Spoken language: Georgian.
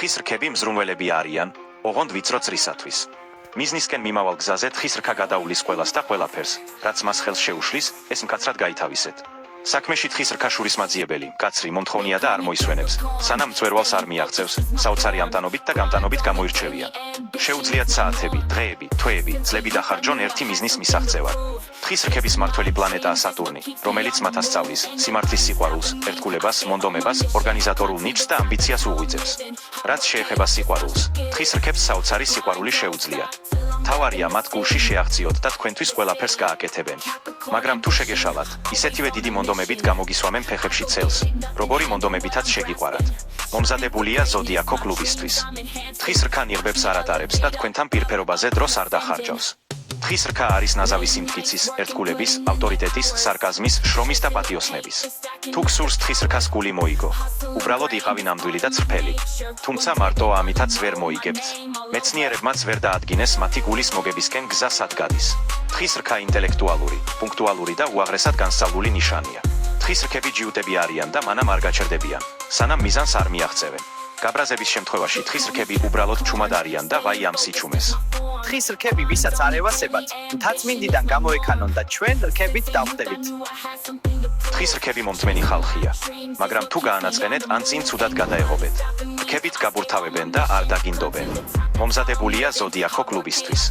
თხის რქები მზრუნველები არიან, ოღონდ ვიწრო წრისათვის. მიზნისკენ მიმავალ გზაზე თხის რქა გადაუვლის ყველას და ყველაფერს, რაც მას ხელს შეუშლის, ეს მკაცრად გაითავისეთ. საქმეში თხის რქა შურისმაძიებელი, მკაცრი, მომთხოვნია და არ მოისვენებს, სანამ მწვერვალს არ მიაღწევს, საოცარი ამტანობით და გამტანობით გამოირჩევიან. შეუძლიათ საათები, დღეები, თვეები, წლები დახარჯონ ერთი მიზნის მისაღწევად. თხის რქების მმართველი პლანეტაა სატურნი, რომელიც მათ ასწავლის სიმართლის სიყვარულს, ერთგულებას, მონდომებას, ორგანიზატორულ ნიჭს და ამბიციას უღვიძებს. რაც შეეხება სიყვარულს, თხის რქებს საოცარი სიყვარული შეუძლიათ. თავარია მათ გულში შეაღწიოთ და თქვენთვის ყველაფერს გააკეთებენ. მაგრამ თუ შეგეშალათ, ისეთივე დიდი მონდომებით გამოგისვამენ ფეხებში ცელს, როგორი მონდომებითაც შეგიყვარათ. მომზადებულია ზოდიაქო კლუბისთვის. თხის რქა ნიღბებს არ ატარებს და თქვენთან პირფერობაზე დროს არ დახარჯავს. თხის რქა არის ნაზავი სიმტკიცის, ერთგულების, ავტორიტეტის, სარკაზმის, შრომის და პატიოსნების. თუ გსურს თხის რქას გული მოიგო, უბრალოდ იყავი ნამდვილი და წრფელი. თუმცა მარტო ამითაც ვერ მოიგებთ. მეცნიერებმაც ვერ დაადგინეს მათი გულის მოგებისკენ გზა სად გადის. თხის რქა ინტელექტუალური, პუნქტუალური და უაღრესად განსწავლული ნიშანია. თხის რქები ჯიუტები არიან და მანამ არ გაჩერდებიან, სანამ მიზანს არ მიაღწევენ. გაბრაზების შემთხვევაში თხის რქები უბრალოდ ჩუმად არიან და ვაი ამ სიჩუმეს. თხის რქები ვისაც არ ევასებათ, მთაწმინდიდან გამოექანონ და ჩვენ რქებით დავხდებით. თხის რქები მომთმენი ხალხია, მაგრამ თუ გაანაწყენეთ ან წინ ცუდად გადაეღობეთ, რქებით გაბურთავებენ და არ დაგინდობენ. მომზადებულია ზოდიაქო კლუბისთვის.